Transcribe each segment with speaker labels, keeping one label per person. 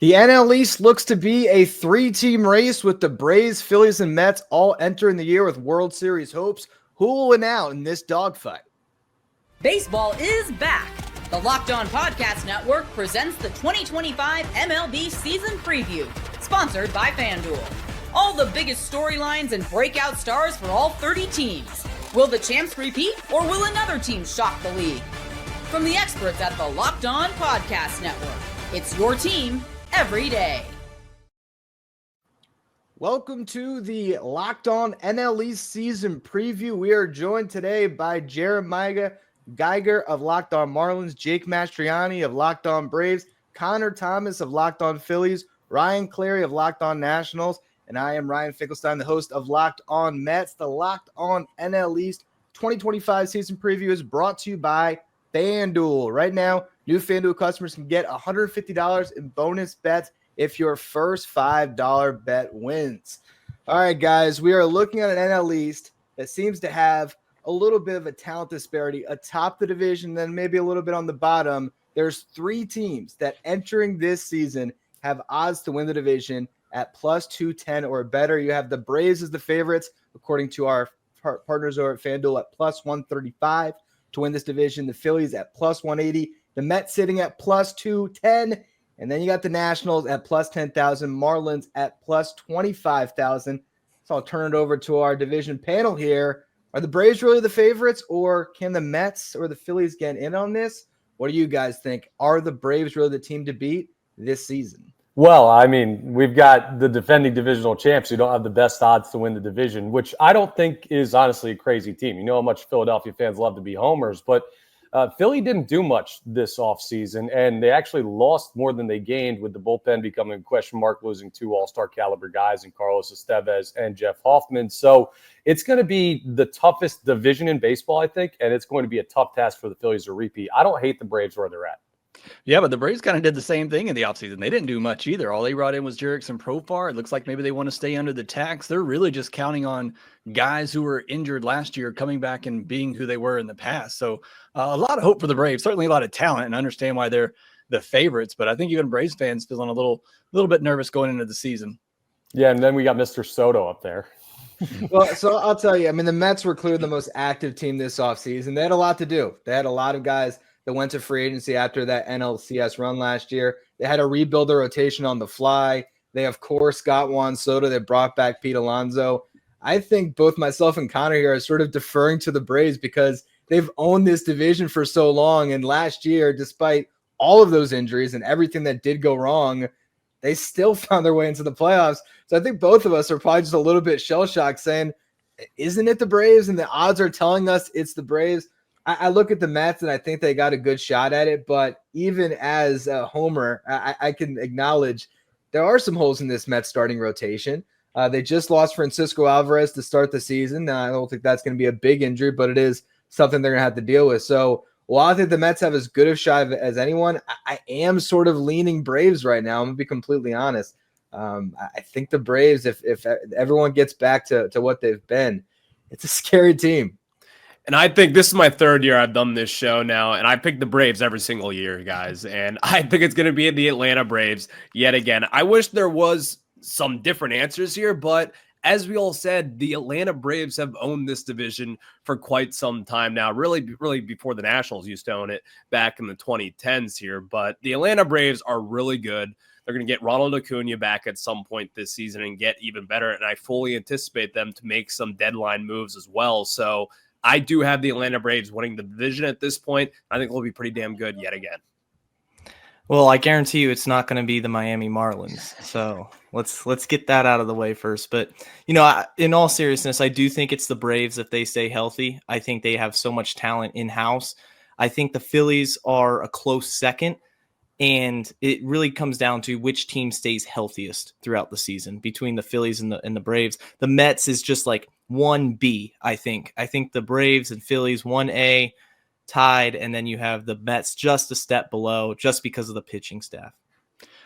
Speaker 1: The NL East looks to be a three-team race with the Braves, Phillies, and Mets all entering the year with World Series hopes. Who will win out in this dogfight?
Speaker 2: Baseball is back. The Locked On Podcast Network presents the 2025 MLB Season Preview, sponsored by FanDuel. All the biggest storylines and breakout stars for all 30 teams. Will the champs repeat, or will another team shock the league? From the experts at the Locked On Podcast Network, it's your team every day.
Speaker 1: Welcome to the Locked On NL East Season Preview. We are joined today by Jeremiah Geiger of Locked On Marlins, Jake Mastriani of Locked On Braves, Connor Thomas of Locked On Phillies, Ryan Clary of Locked On Nationals, and I am Ryan Finkelstein, the host of Locked On Mets. The Locked On NL East 2025 Season Preview is brought to you by FanDuel. Right now, new FanDuel customers can get $150 in bonus bets if your first $5 bet wins. All right, guys, we are looking at an NL East that seems to have a little bit of a talent disparity atop the division, then maybe a little bit on the bottom. There's three teams that entering this season have odds to win the division at plus 210 or better. You have the Braves as the favorites, according to our partners over at FanDuel, at plus 135 to win this division. The Phillies at plus 180. The Mets sitting at plus 210. And then you got the Nationals at plus 10,000. Marlins at plus 25,000. So I'll turn it over to our division panel here. Are the Braves really the favorites, or can the Mets or the Phillies get in on this? What do you guys think? Are the Braves really the team to beat this season?
Speaker 3: Well, I mean, we've got the defending divisional champs who don't have the best odds to win the division, which I don't think is honestly a crazy team. You know how much Philadelphia fans love to be homers, but Philly didn't do much this offseason, and they actually lost more than they gained, with the bullpen becoming a question mark, losing two all-star caliber guys in Carlos Estevez and Jeff Hoffman. So it's going to be the toughest division in baseball, I think, and it's going to be a tough task for the Phillies to repeat. I don't hate the Braves where they're at.
Speaker 4: Yeah, but the Braves kind of did the same thing in the offseason. They didn't do much either. All they brought in was Jerickson Profar. It looks like maybe they want to stay under the tax. They're really just counting on guys who were injured last year coming back and being who they were in the past. So a lot of hope for the Braves, certainly a lot of talent, and understand why they're the favorites. But I think even Braves fans feeling a little bit nervous going into the season.
Speaker 3: Yeah, and then we got Mr. Soto up there.
Speaker 1: Well, so I'll tell you, I mean, the Mets were clearly the most active team this offseason. They had a lot to do. They had a lot of guys that went to free agency after that NLCS run last year. They had to rebuild their rotation on the fly. They, of course, got Juan Soto. They brought back Pete Alonso. I think both myself and Connor here are sort of deferring to the Braves because they've owned this division for so long. And last year, despite all of those injuries and everything that did go wrong, they still found their way into the playoffs. So I think both of us are probably just a little bit shell-shocked saying, isn't it the Braves? And the odds are telling us it's the Braves. I look at the Mets and I think they got a good shot at it, but even as a homer, I can acknowledge there are some holes in this Mets starting rotation. They just lost Francisco Alvarez to start the season. I don't think that's going to be a big injury, but it is something they're going to have to deal with. So while I think the Mets have as good a shot as anyone, I am sort of leaning Braves right now. I'm going to be completely honest. I think the Braves, if everyone gets back to what they've been, it's a scary team.
Speaker 5: And I think this is my third year I've done this show now, and I pick the Braves every single year, guys. And I think it's going to be the Atlanta Braves yet again. I wish there was some different answers here, but as we all said, the Atlanta Braves have owned this division for quite some time now, really before the Nationals used to own it back in the 2010s here. But the Atlanta Braves are really good. They're going to get Ronald Acuna back at some point this season and get even better, and I fully anticipate them to make some deadline moves as well. So I do have the Atlanta Braves winning the division at this point. I think they'll be pretty damn good yet again.
Speaker 6: Well, I guarantee you it's not going to be the Miami Marlins. So let's get that out of the way first. But, you know, in all seriousness, I do think it's the Braves if they stay healthy. I think they have so much talent in-house. I think the Phillies are a close second. And it really comes down to which team stays healthiest throughout the season between the Phillies and the Braves. The Mets is just like 1B, I think. I think the Braves and Phillies 1A tied, and then you have the Mets just a step below just because of the pitching staff.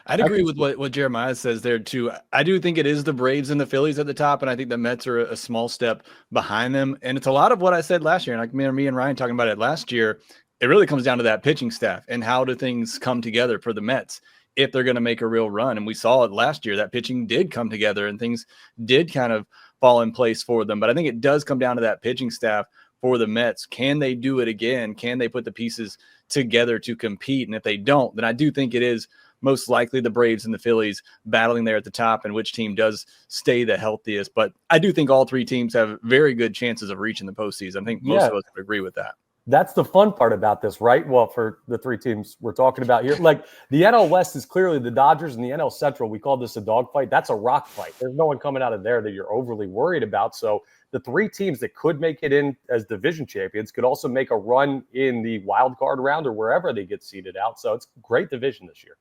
Speaker 4: I'd agree with what Jeremiah says there too. I do think it is the Braves and the Phillies at the top, and I think the Mets are a small step behind them. And it's a lot of what I said last year, and like me and Ryan talking about it last year. It really comes down to that pitching staff and how do things come together for the Mets. if they're going to make a real run. And we saw it last year, that pitching did come together and things did kind of fall in place for them. But I think it does come down to that pitching staff for the Mets. Can they do it again? Can they put the pieces together to compete? And if they don't, then I do think it is most likely the Braves and the Phillies battling there at the top, and which team does stay the healthiest. But I do think all three teams have very good chances of reaching the postseason. I think most of us would agree with that.
Speaker 3: That's the fun part about this, right? Well, for the three teams we're talking about here, like the NL West is clearly the Dodgers, and the NL Central, we call this a dogfight. That's a rock fight. There's no one coming out of there that you're overly worried about. So the three teams that could make it in as division champions could also make a run in the wild card round or wherever they get seeded out. So it's a great division this year.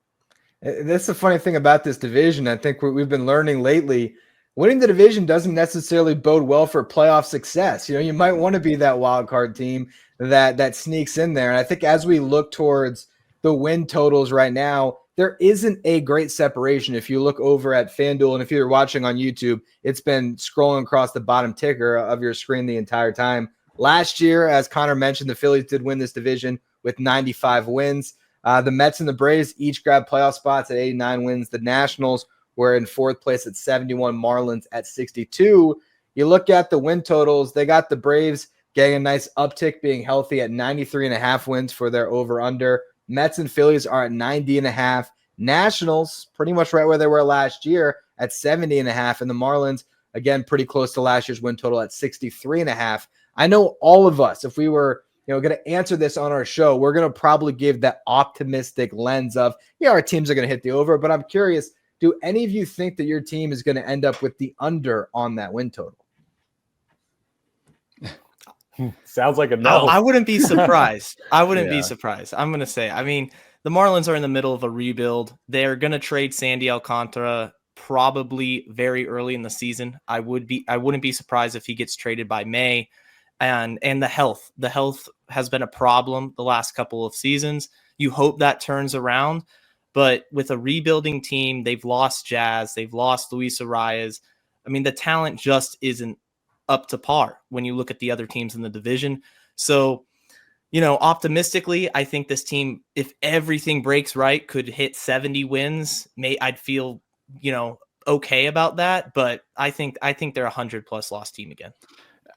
Speaker 1: That's the funny thing about this division. I think we've been learning lately, winning the division doesn't necessarily bode well for playoff success. You might want to be that wild card team that sneaks in there. And I think as we look towards the win totals right now, there isn't a great separation. If you look over at FanDuel, and if you're watching on YouTube, it's been scrolling across the bottom ticker of your screen the entire time. Last year, as Connor mentioned, the Phillies did win this division with 95 wins. The Mets and the Braves each grabbed playoff spots at 89 wins. The Nationals were in fourth place at 71, Marlins at 62. You look at the win totals, they got the Braves getting a nice uptick, being healthy at 93.5 wins for their over-under. Mets and Phillies are at 90.5. Nationals, pretty much right where they were last year at 70.5. And the Marlins, again, pretty close to last year's win total at 63.5. I know all of us, if we were going to answer this on our show, we're going to probably give that optimistic lens of, our teams are going to hit the over. But I'm curious, do any of you think that your team is going to end up with the under on that win total?
Speaker 3: Sounds like a no.
Speaker 6: I wouldn't be surprised. Be surprised. I'm going to say, the Marlins are in the middle of a rebuild. They're going to trade Sandy Alcantara probably very early in the season. I wouldn't be surprised if he gets traded by May. And the health has been a problem the last couple of seasons. You hope that turns around, but with a rebuilding team, they've lost Jazz, they've lost Luis Arias. The talent just isn't up to par when you look at the other teams in the division. So, optimistically, I think this team, if everything breaks right, could hit 70 wins. I'd feel, okay about that, but I think they're a 100+ loss team again.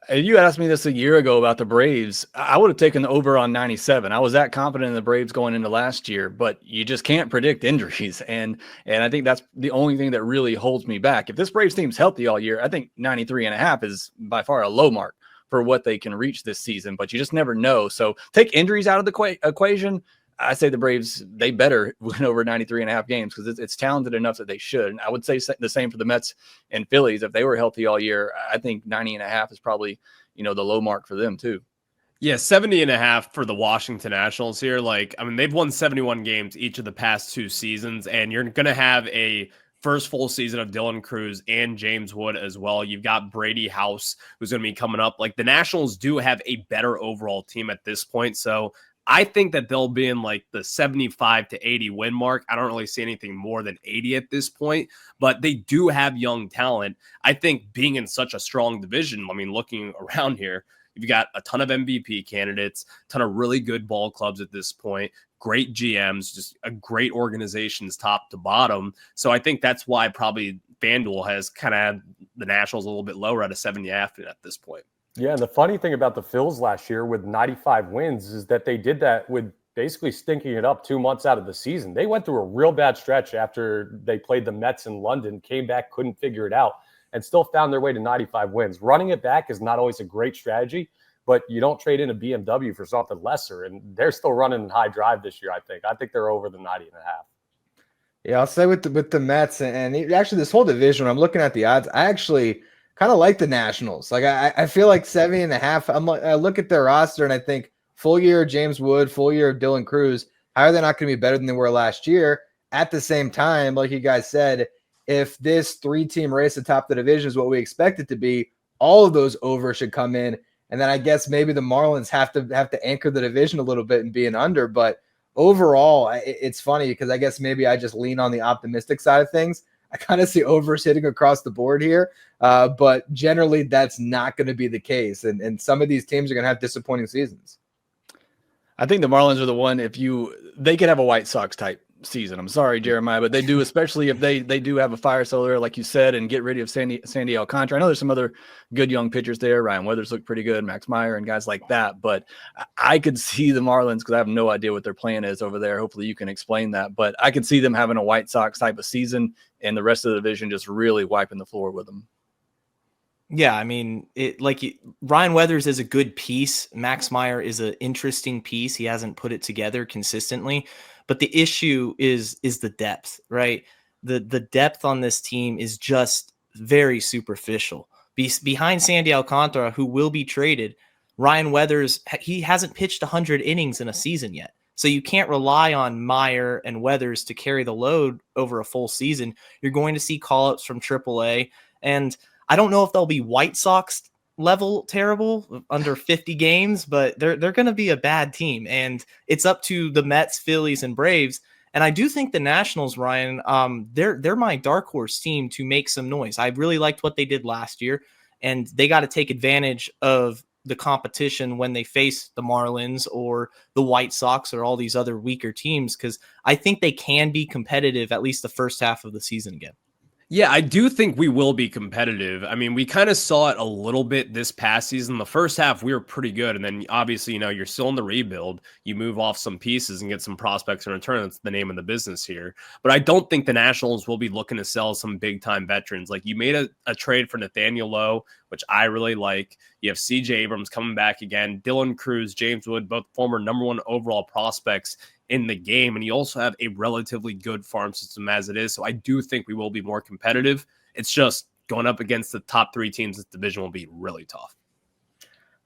Speaker 4: If you asked me this a year ago about the Braves, I would have taken the over on 97. I was that confident in the Braves going into last year, but you just can't predict injuries. And I think that's the only thing that really holds me back. If this Braves team's healthy all year, I think 93.5 is by far a low mark for what they can reach this season, but you just never know. So take injuries out of the equation. I say the Braves, they better win over 93.5 games because it's talented enough that they should. And I would say the same for the Mets and Phillies. If they were healthy all year, I think 90.5 is probably, the low mark for them too.
Speaker 5: Yeah, 70.5 for the Washington Nationals here. They've won 71 games each of the past two seasons, and you're going to have a first full season of Dylan Cruz and James Wood as well. You've got Brady House, who's going to be coming up. The Nationals do have a better overall team at this point, so I think that they'll be in the 75 to 80 win mark. I don't really see anything more than 80 at this point, but they do have young talent. I think being in such a strong division, looking around here, you've got a ton of MVP candidates, a ton of really good ball clubs at this point, great GMs, just a great organizations top to bottom. So I think that's why probably FanDuel has kind of had the Nationals a little bit lower at a 70.5 at this point.
Speaker 3: Yeah, and the funny thing about the Phils last year with 95 wins is that they did that with basically stinking it up 2 months out of the season. They went through a real bad stretch after they played the Mets in London, came back, couldn't figure it out, and still found their way to 95 wins. Running it back is not always a great strategy, but you don't trade in a BMW for something lesser, and they're still running in high drive this year, I think. I think they're over the 90.5.
Speaker 1: Yeah, I'll say with the Mets, and actually this whole division, when I'm looking at the odds, I actually kind of like the Nationals. I feel like 70.5. I look at their roster and I think full year of James Wood, full year of Dylan Cruz. How are they not going to be better than they were last year? At the same time, like you guys said, if this 3-team race atop the division is what we expect it to be, all of those over should come in. And then I guess maybe the Marlins have to anchor the division a little bit and be an under. But overall, it's funny because I guess maybe I just lean on the optimistic side of things. I kind of see overs hitting across the board here, but generally that's not going to be the case. And some of these teams are going to have disappointing seasons.
Speaker 4: I think the Marlins are the one, they could have a White Sox type season. I'm sorry, Jeremiah, but they do, especially if they do have a fire solar, like you said, and get rid of Sandy Alcantara. I know there's some other good young pitchers there. Ryan Weathers looked pretty good, Max Meyer and guys like that. But I could see the Marlins, because I have no idea what their plan is over there. Hopefully you can explain that. But I could see them having a White Sox type of season and the rest of the division just really wiping the floor with them.
Speaker 6: Yeah, I mean, Ryan Weathers is a good piece. Max Meyer is an interesting piece. He hasn't put it together consistently. But the issue is the depth, right? The depth on this team is just very superficial. Behind Sandy Alcantara, who will be traded, Ryan Weathers, he hasn't pitched 100 innings in a season yet. So you can't rely on Meyer and Weathers to carry the load over a full season. You're going to see call-ups from AAA. And I don't know if they'll be White Sox level terrible under 50 games, but they're going to be a bad team, and it's up to the Mets, Phillies, and Braves. And I do think the Nationals, Ryan, they're my dark horse team to make some noise. I really liked what they did last year, and they got to take advantage of the competition when they face the Marlins or the White Sox or all these other weaker teams, because I think they can be competitive at least the first half of the season again.
Speaker 5: Yeah, I do think we will be competitive. I mean, we kind of saw it a little bit this past season. The first half, we were pretty good. And then obviously, you're still in the rebuild. You move off some pieces and get some prospects in return. That's the name of the business here. But I don't think the Nationals will be looking to sell some big time veterans. Like, you made a trade for Nathaniel Lowe, which I really like. You have CJ Abrams coming back again, Dylan Cruz, James Wood, both former #1 overall prospects in the game. And you also have a relatively good farm system as it is. So I do think we will be more competitive. It's just going up against the top 3 teams. This division will be really tough.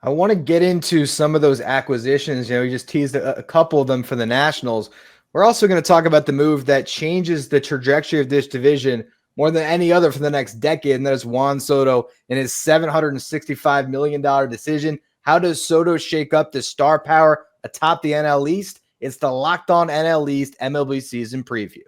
Speaker 1: I want to get into some of those acquisitions. We just teased a couple of them for the Nationals. We're also going to talk about the move that changes the trajectory of this division more than any other for the next decade, and that is Juan Soto and his $765 million decision. How does Soto shake up the star power atop the NL East? It's the Locked On NL East MLB season preview.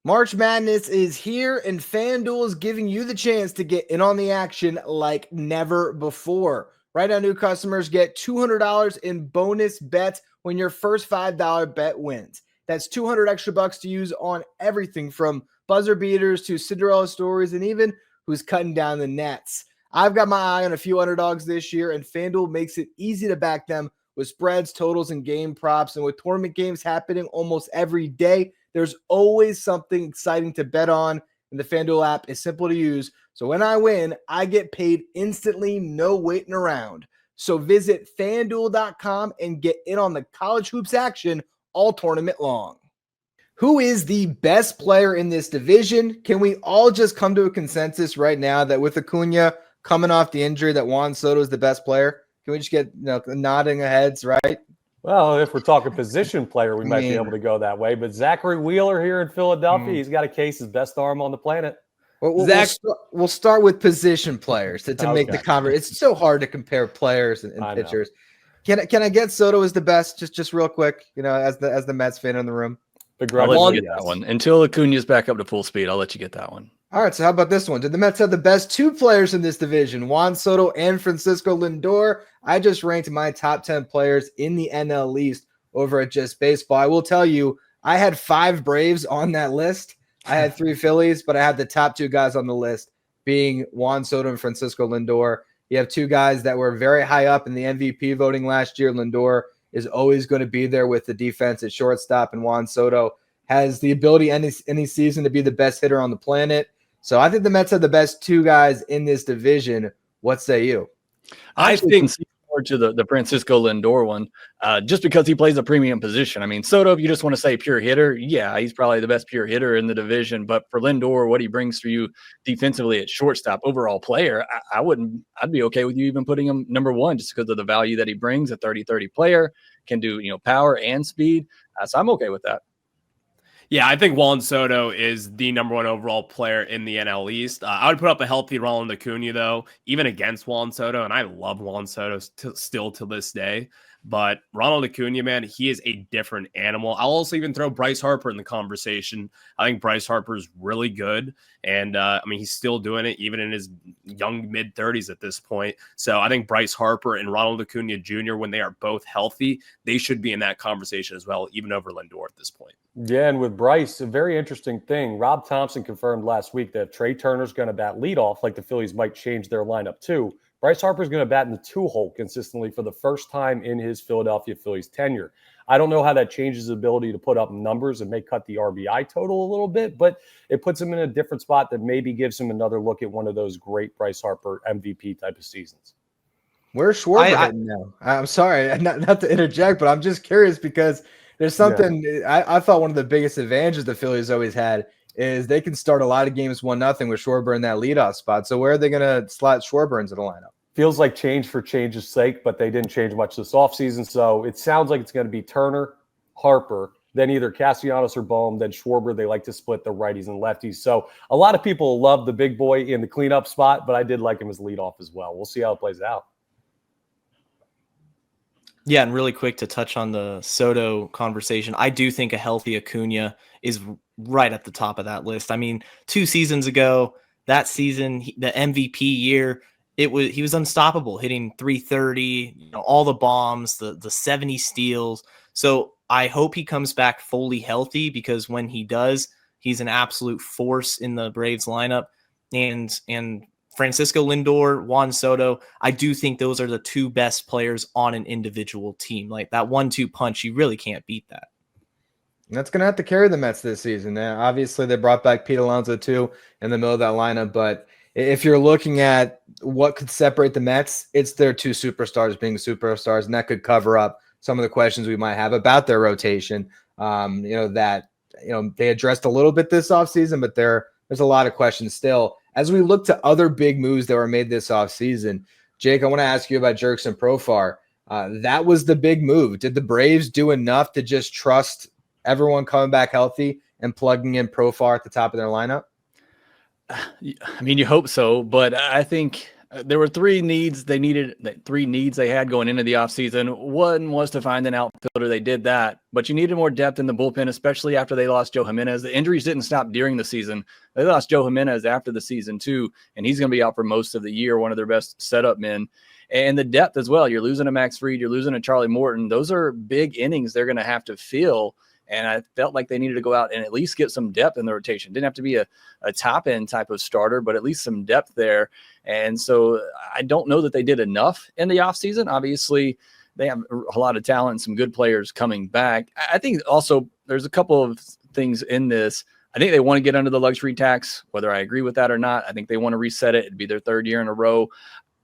Speaker 1: March Madness is here, and FanDuel is giving you the chance to get in on the action like never before. Right now, new customers get $200 in bonus bets when your first $5 bet wins. That's 200 extra bucks to use on everything from buzzer beaters to Cinderella stories and even who's cutting down the nets. I've got my eye on a few underdogs this year, and FanDuel makes it easy to back them with spreads, totals, and game props. And with tournament games happening almost every day, there's always something exciting to bet on. And the FanDuel app is simple to use. So when I win, I get paid instantly, no waiting around. So visit FanDuel.com and get in on the college hoops action all tournament long. Who is the best player in this division? Can we all just come to a consensus right now that with Acuna coming off the injury that Juan Soto is the best player? Can we just get nodding heads, right?
Speaker 3: Well, if we're talking position player, we might be able to go that way. But Zachary Wheeler here in Philadelphia, he's got a case his best arm on the planet.
Speaker 1: We'll start with position players to make the conversation. It's so hard to compare players and pitchers. Can I get Soto as the best? Just real quick, as the Mets fan in the room.
Speaker 4: I'll let you get that one until Acuna's back up to full speed. I'll let you get that one.
Speaker 1: All right, so how about this one? Did the Mets have the best 2 players in this division, Juan Soto and Francisco Lindor? I just ranked my top 10 players in the NL East over at Just Baseball. I will tell you, I had 5 Braves on that list. I had 3 Phillies, but I had the top 2 guys on the list being Juan Soto and Francisco Lindor. You have 2 guys that were very high up in the MVP voting last year. Lindor is always going to be there with the defense at shortstop, and Juan Soto has the ability any season to be the best hitter on the planet. So I think the Mets have the best 2 guys in this division. What say you?
Speaker 4: I think more to the Francisco Lindor one, just because he plays a premium position. I mean, Soto, if you just want to say pure hitter, yeah, he's probably the best pure hitter in the division. But for Lindor, what he brings for you defensively at shortstop, overall player, I'd be okay with you even putting him number 1 just because of the value that he brings. A 30-30 player, can do power and speed. So I'm okay with that.
Speaker 5: Yeah, I think Juan Soto is the number 1 overall player in the NL East. I would put up a healthy Ronald Acuna, though, even against Juan Soto, and I love Juan Soto still to this day. But Ronald Acuna, man, he is a different animal. I'll also even throw Bryce Harper in the conversation. I think Bryce Harper is really good. And he's still doing it even in his young mid-30s at this point. So I think Bryce Harper and Ronald Acuna Jr., when they are both healthy, they should be in that conversation as well, even over Lindor at this point.
Speaker 3: Yeah, and with Bryce, a very interesting thing. Rob Thompson confirmed last week that if Trey Turner's going to bat leadoff, like the Phillies might change their lineup too, Bryce Harper's going to bat in the 2-hole consistently for the first time in his Philadelphia Phillies tenure. I don't know how that changes his ability to put up numbers and may cut the RBI total a little bit, but it puts him in a different spot that maybe gives him another look at one of those great Bryce Harper MVP type of seasons.
Speaker 1: Where's Schwarber hitting now? I'm sorry, not to interject, but I'm just curious because there's something I thought one of the biggest advantages the Phillies always had is they can start a lot of games 1-0 with Schwarber in that leadoff spot. So where are they going to slot Schwarber into the lineup?
Speaker 3: Feels like change for change's sake, but they didn't change much this offseason. So it sounds like it's going to be Turner, Harper, then either Castellanos or Bohm, then Schwarber. They like to split the righties and lefties. So a lot of people love the big boy in the cleanup spot, but I did like him as leadoff as well. We'll see how it plays out.
Speaker 6: Yeah, and really quick to touch on the Soto conversation, I do think a healthy Acuna is right at the top of that list. I mean, 2 seasons ago, that season, the MVP year, he was unstoppable, hitting 330, all the bombs, the 70 steals. So I hope he comes back fully healthy, because when he does, he's an absolute force in the Braves lineup. And Francisco Lindor, Juan Soto, I do think those are the 2 best players on an individual team. Like that 1-2 punch, you really can't beat that.
Speaker 1: And that's going to have to carry the Mets this season. Now, obviously, they brought back Pete Alonso too in the middle of that lineup. But if you're looking at what could separate the Mets, it's their 2 superstars being superstars, and that could cover up some of the questions we might have about their rotation. They addressed a little bit this offseason, but there's a lot of questions still. As we look to other big moves that were made this offseason, Jake, I want to ask you about Jurickson Profar. That was the big move. Did the Braves do enough to just trust everyone coming back healthy and plugging in Profar at the top of their lineup?
Speaker 4: I mean, you hope so, but I think there were 3 needs they needed, 3 needs they had going into the offseason. One was to find an outfielder. They did that, but you needed more depth in the bullpen, especially after they lost Joe Jimenez. The injuries didn't stop during the season. They lost Joe Jimenez after the season too, and he's going to be out for most of the year, one of their best setup men. And the depth as well. You're losing a Max Fried, you're losing a Charlie Morton. Those are big innings they're going to have to fill. And I felt like they needed to go out and at least get some depth in the rotation. Didn't have to be a top-end type of starter, but at least some depth there. And so I don't know that they did enough in the offseason. Obviously, they have a lot of talent and some good players coming back. I think also there's a couple of things in this. I think they want to get under the luxury tax, whether I agree with that or not. I think they want to reset it. It'd be their 3rd year in a row.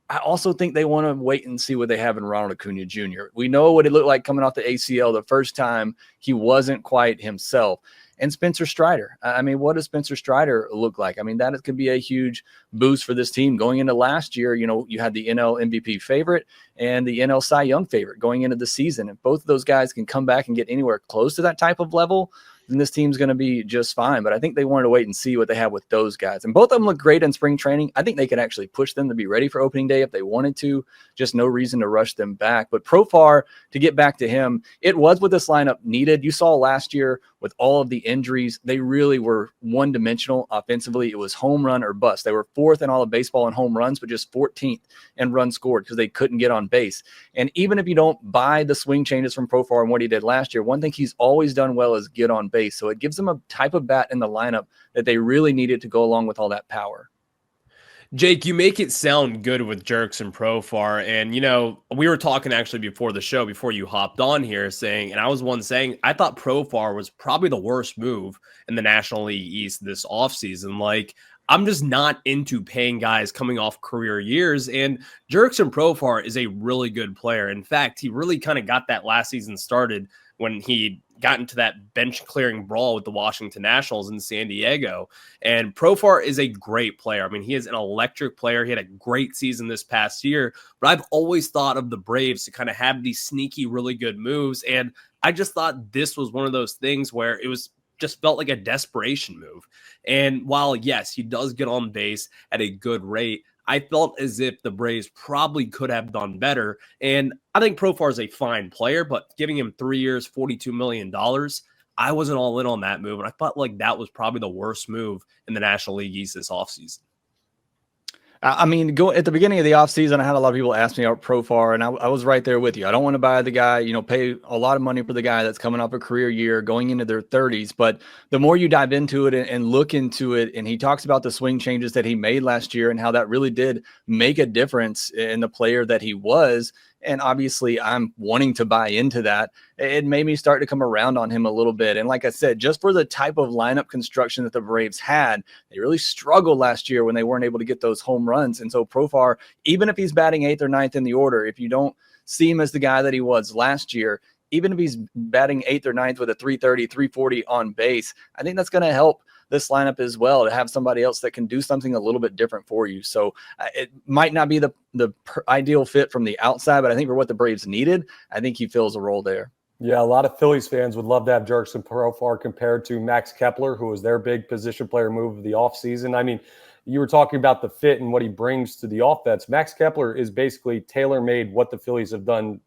Speaker 4: I also think they want to wait and see what they have in Ronald Acuna Jr. We know what it looked like coming off the ACL the first time. He wasn't quite himself. And Spencer Strider. I mean, what does Spencer Strider look like? I mean, that could be a huge boost for this team. Going into last year, you had the NL MVP favorite and the NL Cy Young favorite going into the season. If both of those guys can come back and get anywhere close to that type of level, then this team's going to be just fine. But I think they wanted to wait and see what they have with those guys. And both of them look great in spring training. I think they could actually push them to be ready for opening day if they wanted to. Just no reason to rush them back. But Profar, to get back to him, it was what this lineup needed. You saw last year with all of the injuries, they really were one-dimensional offensively. It was home run or bust. They were 4th in all of baseball in home runs, but just 14th in runs scored because they couldn't get on base. And even if you don't buy the swing changes from Profar and what he did last year, one thing he's always done well is get on base. So it gives them a type of bat in the lineup that they really needed to go along with all that power.
Speaker 5: Jake, you make it sound good with Jurickson Profar. And, we were talking actually before the show, before you hopped on here, and I was one saying, I thought Profar was probably the worst move in the National League East this offseason. Like, I'm just not into paying guys coming off career years. And Jurickson Profar is a really good player. In fact, he really kind of got that last season started when he got into that bench clearing brawl with the Washington Nationals in San Diego. And Profar is a great player. I mean, he is an electric player. He had a great season this past year, but I've always thought of the Braves to kind of have these sneaky, really good moves. And I just thought this was one of those things where it was just felt like a desperation move. And while, yes, he does get on base at a good rate, I felt as if the Braves probably could have done better. And I think Profar is a fine player, but giving him 3 years, $42 million, I wasn't all in on that move. And I felt like that was probably the worst move in the National League East this offseason.
Speaker 4: I mean, at the beginning of the offseason, I had a lot of people ask me about Profar, and I was right there with you. I don't want to buy the guy, pay a lot of money for the guy that's coming off a career year, going into their 30s. But the more you dive into it and look into it, and he talks about the swing changes that he made last year and how that really did make a difference in the player that he was. And obviously, I'm wanting to buy into that. It made me start to come around on him a little bit. And like I said, just for the type of lineup construction that the Braves had, they really struggled last year when they weren't able to get those home runs. And so Profar, even if he's batting 8th or 9th in the order, if you don't see him as the guy that he was last year, even if he's batting 8th or 9th with a 330, 340 on base, I think that's going to help this lineup as well, to have somebody else that can do something a little bit different for you. So it might not be the ideal fit from the outside, but I think for what the Braves needed, I think he fills a role there.
Speaker 3: Yeah, a lot of Phillies fans would love to have Jurickson Profar compared to Max Kepler, who was their big position player move of the offseason. I mean, you were talking about the fit and what he brings to the offense. Max Kepler is basically tailor-made what the Phillies have done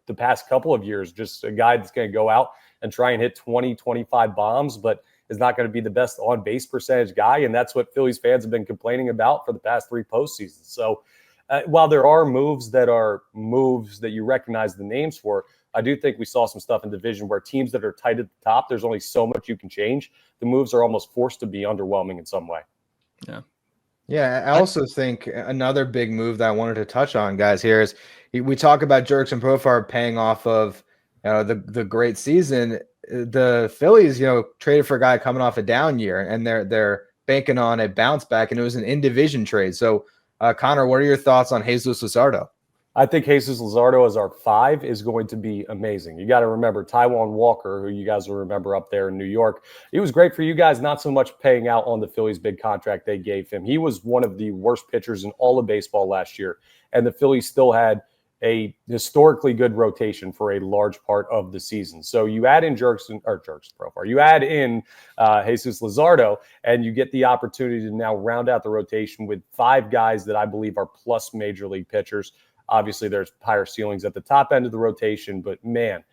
Speaker 3: the past couple of years, just a guy that's going to go out and try and hit 20, 25 bombs, but is not going to be the best on-base percentage guy, and that's what Phillies fans have been complaining about for the past 3 postseasons. So while there are moves that you recognize the names for, I do think we saw some stuff in division where teams that are tight at the top, there's only so much you can change. The moves are almost forced to be underwhelming in some way.
Speaker 1: Yeah, I also think another big move that I wanted to touch on, guys, here is we talk about Jurickson Profar paying off of the great season. The Phillies, traded for a guy coming off a down year, and they're banking on a bounce back, and it was an in-division trade. So, Connor, what are your thoughts on Jesus Luzardo?
Speaker 3: I think Jesus Luzardo as our 5 is going to be amazing. You got to remember Taijuan Walker, who you guys will remember up there in New York. He was great for you guys, not so much paying out on the Phillies' big contract they gave him. He was one of the worst pitchers in all of baseball last year, and the Phillies still had a historically good rotation for a large part of the season. So you add in Jurickson Profar, you add in Jesus Luzardo, and you get the opportunity to now round out the rotation with 5 guys that I believe are plus major league pitchers. Obviously, there's higher ceilings at the top end of the rotation, but man,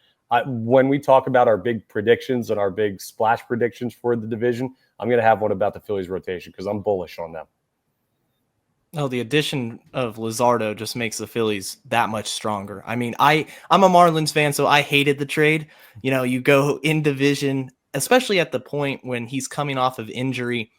Speaker 3: when we talk about our big predictions and our big splash predictions for the division, I'm going to have one about the Phillies rotation because I'm bullish on them.
Speaker 6: Oh, the addition of Luzardo just makes the Phillies that much stronger. I mean, I'm a Marlins fan, so I hated the trade. You go in division, especially at the point when he's coming off of injury.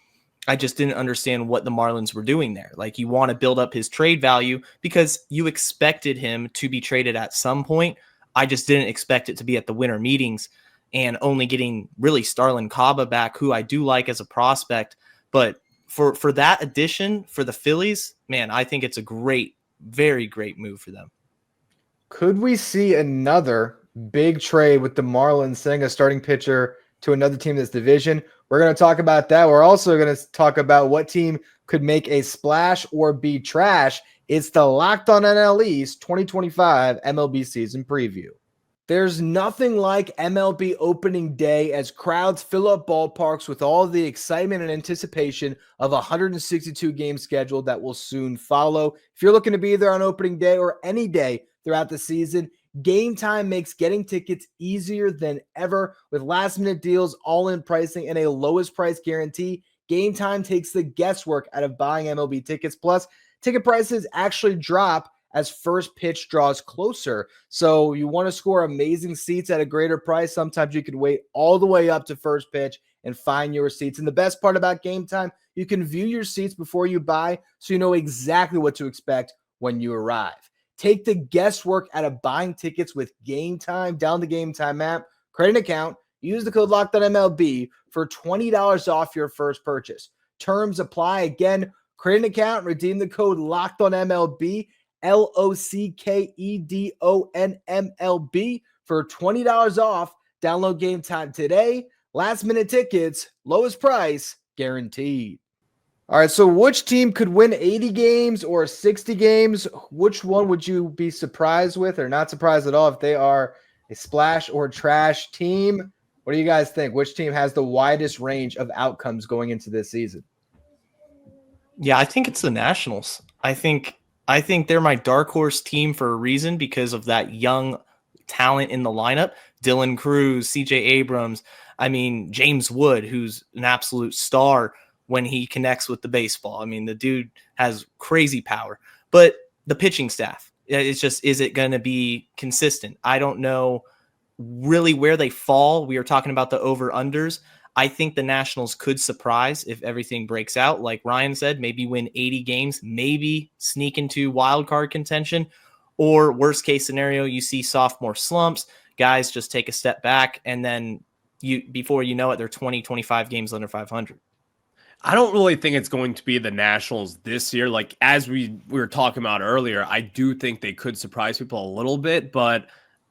Speaker 6: I just didn't understand what the Marlins were doing there. Like, you want to build up his trade value because you expected him to be traded at some point. I just didn't expect it to be at the winter meetings, and only getting really Starlin Caba back, who I do like as a prospect, but for that addition for the Phillies, man, I think it's a great, very great move for them.
Speaker 1: Could we see another big trade with the Marlins sending a starting pitcher to another team in this division? We're going to talk about that. We're also going to talk about what team could make a splash or be trash. It's the Locked On NL East 2025 MLB season preview. There's nothing like MLB opening day as crowds fill up ballparks with all the excitement and anticipation of a 162-game schedule that will soon follow. If you're looking to be there on opening day or any day throughout the season, Game Time makes getting tickets easier than ever with last-minute deals, all-in pricing, and a lowest price guarantee. Game Time takes the guesswork out of buying MLB tickets. Plus, ticket prices actually drop as first pitch draws closer. So you want to score amazing seats at a greater price. Sometimes you could wait all the way up to first pitch and find your seats. And the best part about Game Time, you can view your seats before you buy, so you know exactly what to expect when you arrive. Take the guesswork out of buying tickets with Game Time. Download the Game Time app, create an account, use the code LOCKEDONMLB for $20 off your first purchase. Terms apply. Again, create an account, redeem the code LOCKEDONMLB, LOCKEDONMLB for $20 off. Download Game Time today. Last minute tickets, lowest price guaranteed. All right, so which team could win 80 games or 60 games? Which one would you be surprised with or not surprised at all if they are a splash or trash team? What do you guys think? Which team has the widest range of outcomes going into this season?
Speaker 6: Yeah, I think it's the Nationals. I think they're my dark horse team for a reason because of that young talent in the lineup. Dylan Cruz, CJ Abrams, I mean, James Wood, who's an absolute star when he connects with the baseball. I mean, the dude has crazy power. But the pitching staff, it's just, is it going to be consistent? I don't know really where they fall. We are talking about the over-unders. I think the Nationals could surprise if everything breaks out. Like Ryan said, maybe win 80 games, maybe sneak into wild card contention, or worst case scenario, you see sophomore slumps, guys just take a step back, and then before you know it, they're 20, 25 games under 500.
Speaker 5: I don't really think it's going to be the Nationals this year. Like, as we were talking about earlier, I do think they could surprise people a little bit, but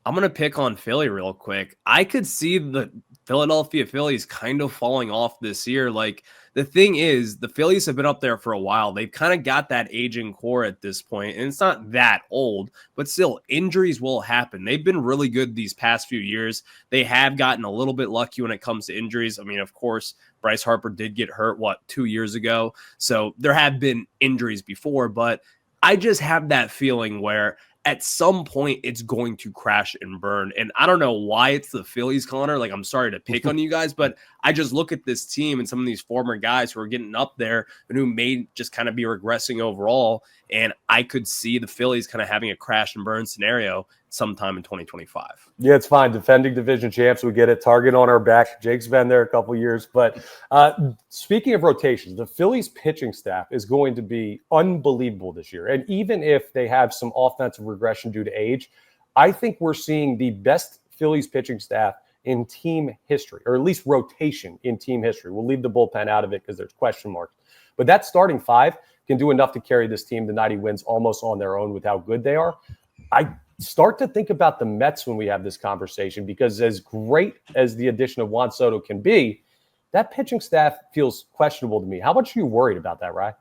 Speaker 5: I'm going to pick on Philly real quick. I could see the Philadelphia Phillies kind of falling off this year. Like, the thing is, the Phillies have been up there for a while. They've kind of got that aging core at this point, and it's not that old, but still, injuries will happen. They've been really good these past few years. They have gotten a little bit lucky when it comes to injuries. I mean, of course, Bryce Harper did get hurt, 2 years ago? So there have been injuries before, but I just have that feeling where at some point it's going to crash and burn. And I don't know why it's the Phillies, Connor. Like, I'm sorry to pick on you guys, but I just look at this team and some of these former guys who are getting up there and who may just kind of be regressing overall. And I could see the Phillies kind of having a crash and burn scenario sometime in 2025.
Speaker 3: Yeah, it's fine. Defending division champs, we get it. Target on our back. Jake's been there a couple years. But speaking of rotations, the Phillies pitching staff is going to be unbelievable this year. And even if they have some offensive regression due to age, I think we're seeing the best Phillies pitching staff in team history, or at least rotation in team history. We'll leave the bullpen out of it because there's question marks. But that starting five can do enough to carry this team to 90 wins almost on their own with how good they are. I start to think about the Mets when we have this conversation, because as great as the addition of Juan Soto can be, that pitching staff feels questionable to me. How much are you worried about that, Ryan?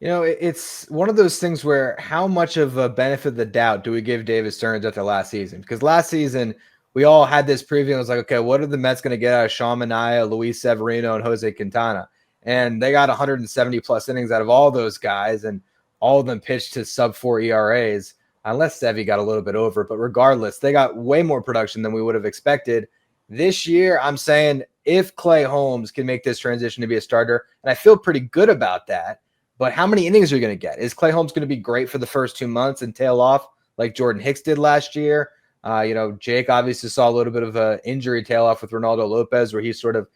Speaker 1: You know, it's one of those things where how much of a benefit of the doubt do we give David Stearns after last season? Because last season, we all had this preview and it was like, okay, what are the Mets going to get out of Sean Manaea, Luis Severino, and Jose Quintana? And they got 170-plus innings out of all those guys, and all of them pitched to sub-4 ERAs. Unless Sevy got a little bit over, but regardless, they got way more production than we would have expected. This year, I'm saying if Clay Holmes can make this transition to be a starter, and I feel pretty good about that, but how many innings are you going to get? Is Clay Holmes going to be great for the first 2 months and tail off like Jordan Hicks did last year? Jake obviously saw a little bit of an injury tail off with Ronaldo Lopez where he sort of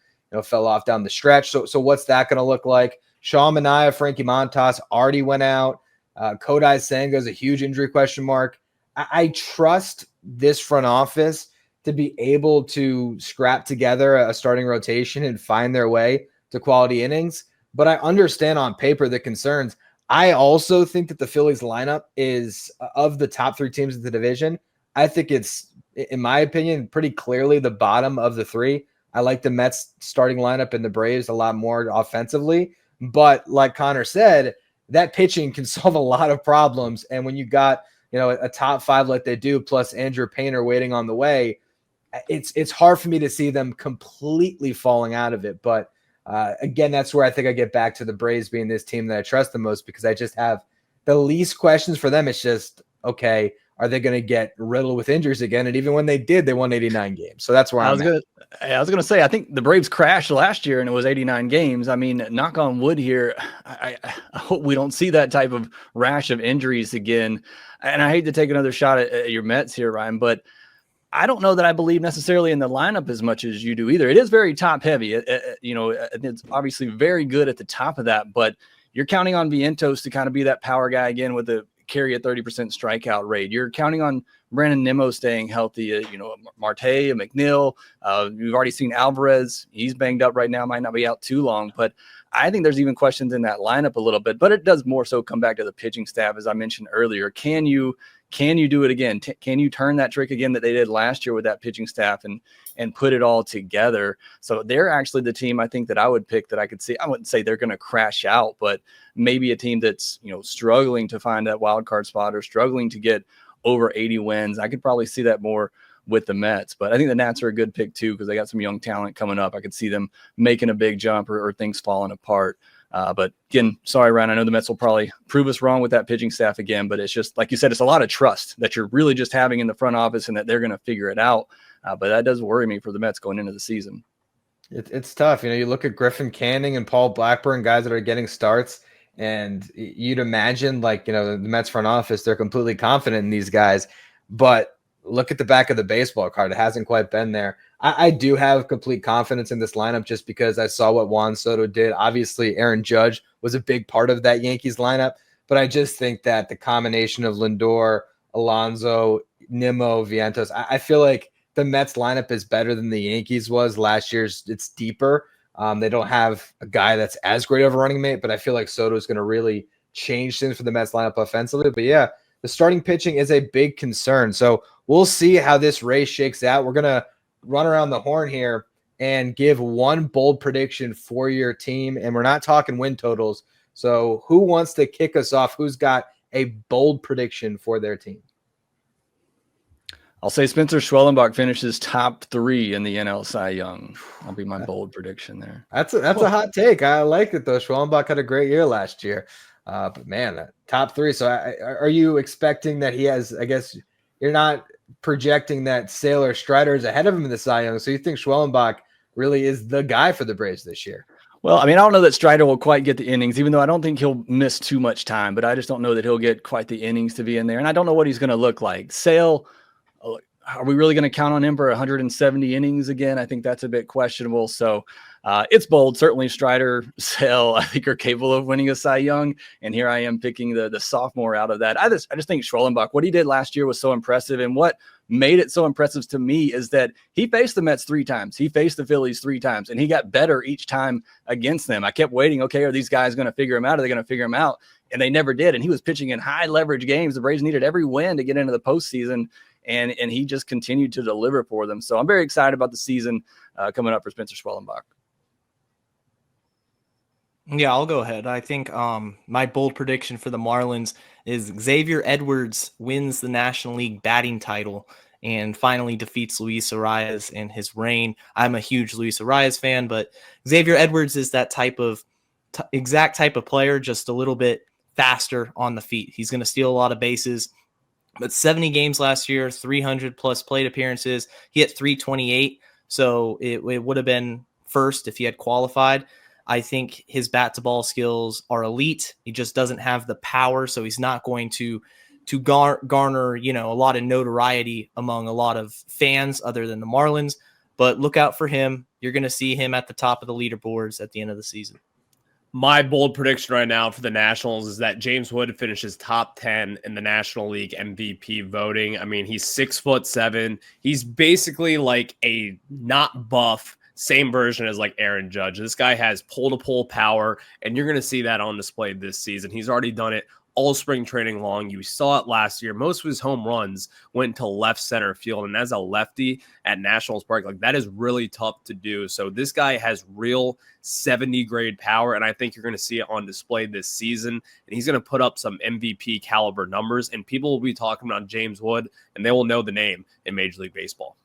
Speaker 1: fell off down the stretch. So what's that going to look like? Sean Manaea, Frankie Montas already went out. Kodai Senga is a huge injury question mark. I trust this front office to be able to scrap together a starting rotation and find their way to quality innings. But I understand on paper the concerns. I also think that the Phillies lineup is, of the top three teams in the division, I think it's, in my opinion, pretty clearly the bottom of the three. I like the Mets starting lineup and the Braves a lot more offensively. But like Connor said, that pitching can solve a lot of problems. And when you got, a top five like they do, plus Andrew Painter waiting on the way, it's hard for me to see them completely falling out of it. But again, that's where I think I get back to the Braves being this team that I trust the most, because I just have the least questions for them. It's just, okay, are they going to get riddled with injuries again? And even when they did, they won 89 games. So that's where I was going
Speaker 4: to say, I think the Braves crashed last year and it was 89 games. I mean, knock on wood here. I hope we don't see that type of rash of injuries again. And I hate to take another shot at your Mets here, Ryan, but I don't know that I believe necessarily in the lineup as much as you do either. It is very top heavy. It's obviously very good at the top of that, but you're counting on Vientos to kind of be that power guy again with the carry a 30% strikeout rate. You're counting on Brandon Nimmo staying healthy, Marte, McNeil. We've already seen Alvarez. He's banged up right now, might not be out too long, but I think there's even questions in that lineup a little bit, but it does more so come back to the pitching staff. As I mentioned earlier, can you do it again? Can you turn that trick again that they did last year with that pitching staff and put it all together? So they're actually the team I think that I would pick that I could see. I wouldn't say they're going to crash out, but maybe a team that's, struggling to find that wild card spot or struggling to get over 80 wins. I could probably see that more with the Mets, but I think the Nats are a good pick too, because they got some young talent coming up. I could see them making a big jump or things falling apart. But again, sorry, Ryan, I know the Mets will probably prove us wrong with that pitching staff again, but it's just, like you said, it's a lot of trust that you're really just having in the front office and that they're going to figure it out. But that does worry me for the Mets going into the season.
Speaker 1: It's tough. You look at Griffin Canning and Paul Blackburn, guys that are getting starts, and you'd imagine the Mets front office, they're completely confident in these guys. But look at the back of the baseball card. It hasn't quite been there. I do have complete confidence in this lineup just because I saw what Juan Soto did. Obviously, Aaron Judge was a big part of that Yankees lineup, but I just think that the combination of Lindor, Alonso, Nimmo, Vientos, I feel like the Mets lineup is better than the Yankees was last year's. It's deeper. They don't have a guy that's as great of a running mate, but I feel like Soto is going to really change things for the Mets lineup offensively. But yeah, the starting pitching is a big concern. So we'll see how this race shakes out. We're going to run around the horn here and give one bold prediction for your team. And we're not talking win totals. So who wants to kick us off? Who's got a bold prediction for their team?
Speaker 4: I'll say Spencer Schwellenbach finishes top 3 in the NL Cy Young. That'll be my bold prediction there.
Speaker 1: That's a hot take. I like it, though. Schwellenbach had a great year last year. But, man, top 3. So are you expecting that he has – I guess you're not projecting that Sale or Strider is ahead of him in the Cy Young. So you think Schwellenbach really is the guy for the Braves this year?
Speaker 4: Well, I mean, I don't know that Strider will quite get the innings, even though I don't think he'll miss too much time. But I just don't know that he'll get quite the innings to be in there. And I don't know what he's going to look like. Sale – are we really going to count on him for 170 innings again? I think that's a bit questionable. So it's bold. Certainly Strider, Sale, I think are capable of winning a Cy Young. And here I am picking the sophomore out of that. I just think Schwellenbach, what he did last year was so impressive. And what made it so impressive to me is that he faced the Mets 3 times. He faced the Phillies 3 times, and he got better each time against them. I kept waiting. Okay, are these guys going to figure him out? Are they going to figure him out? And they never did. And he was pitching in high leverage games. The Braves needed every win to get into the postseason. And he just continued to deliver for them. So I'm very excited about the season coming up for Spencer Schwellenbach.
Speaker 6: Yeah, I'll go ahead. I think my bold prediction for the Marlins is Xavier Edwards wins the National League batting title and finally defeats Luis Arias in his reign. I'm a huge Luis Arias fan, but Xavier Edwards is that exact type of player, just a little bit faster on the feet. He's going to steal a lot of bases. But 70 games last year, 300 plus plate appearances. He hit 328, so it would have been first if he had qualified. I think his bat to ball skills are elite. He just doesn't have the power, so he's not going to garner a lot of notoriety among a lot of fans other than the Marlins. But look out for him. You're going to see him at the top of the leaderboards at the end of the season.
Speaker 5: My bold prediction right now for the Nationals is that James Wood finishes top 10 in the National League MVP voting. I mean, he's 6'7". He's basically like a not buff, same version as like Aaron Judge. This guy has pole-to-pole power, and you're going to see that on display this season. He's already done it all spring training long. You saw it last year. Most of his home runs went to left center field. And as a lefty at Nationals Park, like that is really tough to do. So this guy has real 70 grade power. And I think you're going to see it on display this season. And he's going to put up some MVP caliber numbers. And people will be talking about James Wood, and they will know the name in Major League Baseball.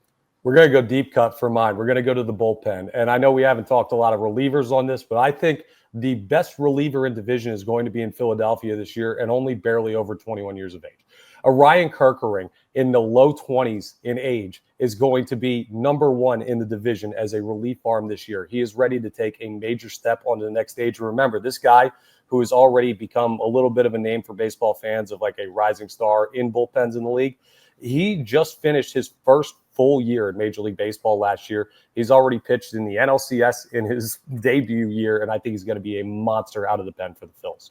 Speaker 3: We're going to go deep cut for mine. We're going to go to the bullpen. And I know we haven't talked a lot of relievers on this, but I think the best reliever in division is going to be in Philadelphia this year and only barely over 21 years of age. A Ryan Kerkering in the low 20s in age is going to be number 1 in the division as a relief arm this year. He is ready to take a major step onto the next stage. Remember, this guy who has already become a little bit of a name for baseball fans of like a rising star in bullpens in the league, he just finished his first full year in Major League Baseball last year. He's already pitched in the NLCS in his debut year, and I think he's going to be a monster out of the pen for the Phils.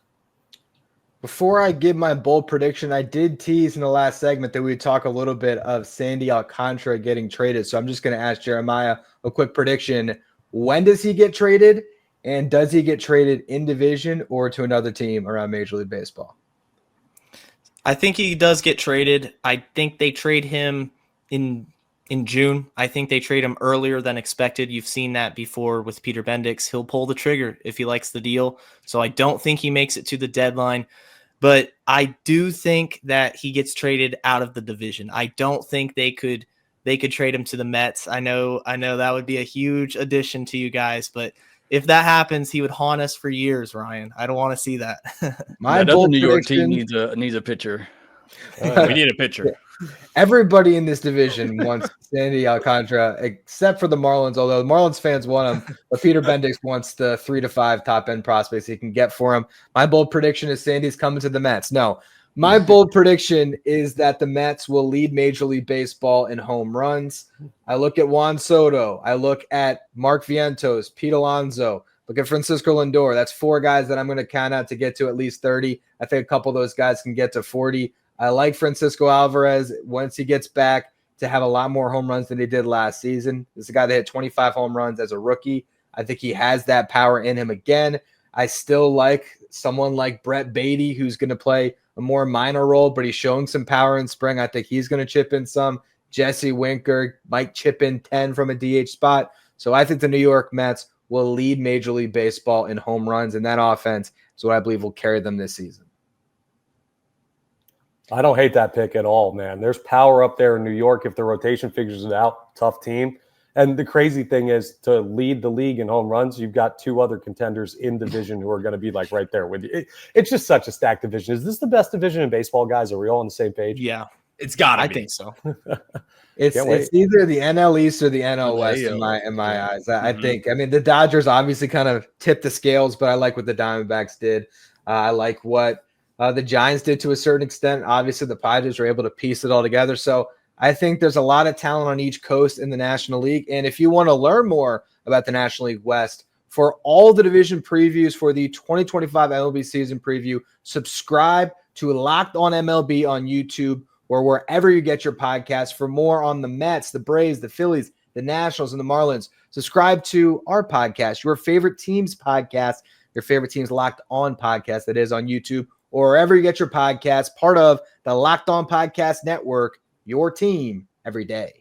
Speaker 1: Before I give my bold prediction, I did tease in the last segment that we would talk a little bit of Sandy Alcantara getting traded. So I'm just going to ask Jeremiah a quick prediction. When does he get traded? And does he get traded in division or to another team around Major League Baseball?
Speaker 6: I think he does get traded. I think they trade him in June. I think they trade him earlier than expected. You've seen that before with Peter Bendix. He'll pull the trigger if he likes the deal. So I don't think he makes it to the deadline. But I do think that he gets traded out of the division. I don't think they could trade him to the Mets. I know that would be a huge addition to you guys, but if that happens, he would haunt us for years, Ryan. I don't want to see that.
Speaker 1: My
Speaker 4: That other
Speaker 1: bold
Speaker 4: New York team
Speaker 1: prediction-
Speaker 4: needs a pitcher.
Speaker 5: We need a pitcher.
Speaker 1: Everybody in this division wants Sandy Alcantara, except for the Marlins, although the Marlins fans want him. But Peter Bendix wants the 3 to 5 top end prospects he can get for him. My bold prediction is Sandy's coming to the Mets. No, my bold prediction is that the Mets will lead Major League Baseball in home runs. I look at Juan Soto. I look at Mark Vientos, Pete Alonso. Look at Francisco Lindor. That's 4 guys that I'm going to count out to get to at least 30. I think a couple of those guys can get to 40. I like Francisco Alvarez once he gets back to have a lot more home runs than he did last season. This is a guy that hit 25 home runs as a rookie. I think he has that power in him again. I still like someone like Brett Beatty, who's going to play a more minor role, but he's showing some power in spring. I think he's going to chip in some. Jesse Winker might chip in 10 from a DH spot. So I think the New York Mets will lead Major League Baseball in home runs, and that offense is what I believe will carry them this season.
Speaker 3: I don't hate that pick at all, man. There's power up there in New York if the rotation figures it out. Tough team. And the crazy thing is, to lead the league in home runs, you've got 2 other contenders in division who are going to be like right there with you. It's just such a stacked division. Is this the best division in baseball, guys? Are we all on the same page?
Speaker 6: Yeah,
Speaker 5: It's got to
Speaker 6: I
Speaker 5: be.
Speaker 6: think so.
Speaker 1: It's either the NL East or the NL West in my eyes. I think. I mean, the Dodgers obviously kind of tipped the scales, but I like what the Diamondbacks did. I like what the Giants did to a certain extent. Obviously, the Padres were able to piece it all together. So I think there's a lot of talent on each coast in the National League. And if you want to learn more about the National League West, for all the division previews for the 2025 MLB season preview, subscribe to Locked On MLB on YouTube or wherever you get your podcasts. For more on the Mets, the Braves, the Phillies, the Nationals, and the Marlins, subscribe to our podcast, your favorite teams podcast, your favorite teams Locked On podcast that is on YouTube or wherever you get your podcasts, part of the Locked On Podcast Network, your team every day.